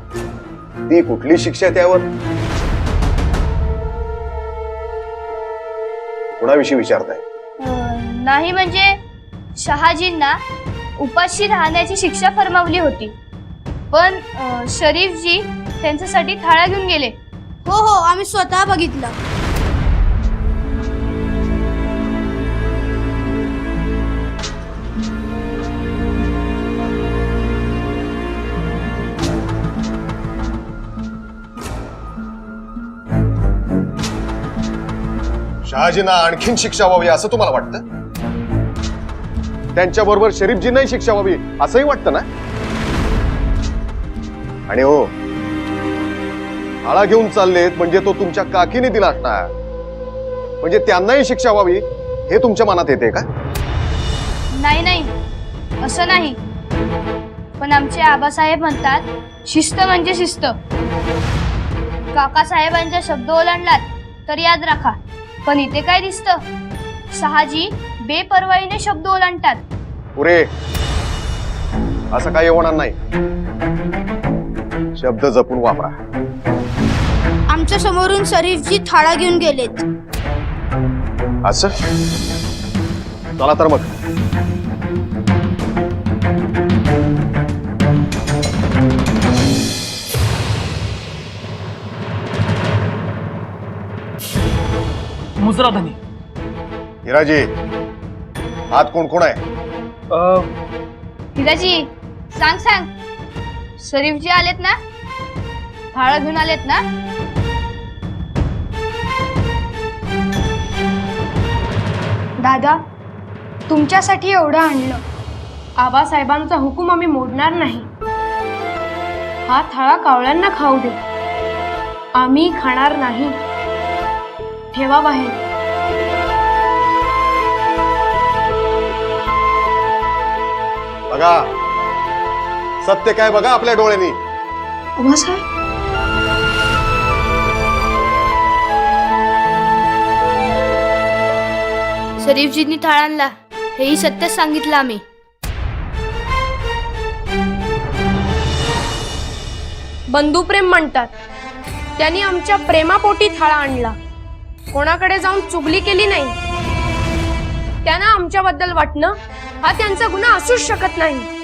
ती कुठली शिक्षा त्यावर? कुणाविषयी विचारताय? नाही म्हणजे शहाजींना उपाशी राहण्याची शिक्षा फरमावली होती, पण शरीफजी त्यांच्यासाठी थाळा घेऊन गेले. हो हो, आम्ही स्वतः बघितलं. शहाजींना आणखीन शिक्षा व्हावी असं तुम्हाला वाटतं? त्यांच्याबरोबर शरीफजींनाही शिक्षा व्हावी असंही वाटतं ना? आणि हो, थाळा घेऊन चाललेत म्हणजे तो तुमच्या काकीने दिला असणार, म्हणजे त्यांनाही शिक्षा व्हावी हे तुमच्या मनात येते का? नाही नाही, असं नाही. पण आमचे आबासाहेब म्हणतात शिस्त म्हणजे शिस्त. काकासाहेबांचा शब्द ओलांडलात तर याद राखा. पण इथे काय दिसतं? शहाजी बेपर्वाईने शब्द ओलांडतात. पुरे, असं काही होणार नाही. शब्द जपून वापरा. आमच्या समोरून शरीफजी थाळा घेऊन गेलेत. असं? चला तर मग. मुजरा धनी. हिराजी, हात कोण कोण आहे? हिराजी, सांग सांग. शरीफजी आलेत ना? थाळा घेऊन आलेत ना? दादा, तुमच्यासाठी एवढं आणलं. आबासाहेबांचा हुकूम आम्ही मोडणार नाही. हा थाळा कावळ्यांना खाऊ दे, आम्ही खाणार नाही. ठेवा बाहेर. बघा, सत्य काय बघा आपल्या डोळ्यांनी. आबासाहेब, शरीफजींनी थाळ आणला हेही सत्य सांगितलं आम्ही. बंधुप्रेम म्हणतात, त्यांनी आमच्या प्रेमापोटी थाळा आणला, कोणाकडे जाऊन चुगली केली नाही. त्यांना आमच्याबद्दल वाटणं हा त्यांचा गुन्हा असूच शकत नाही.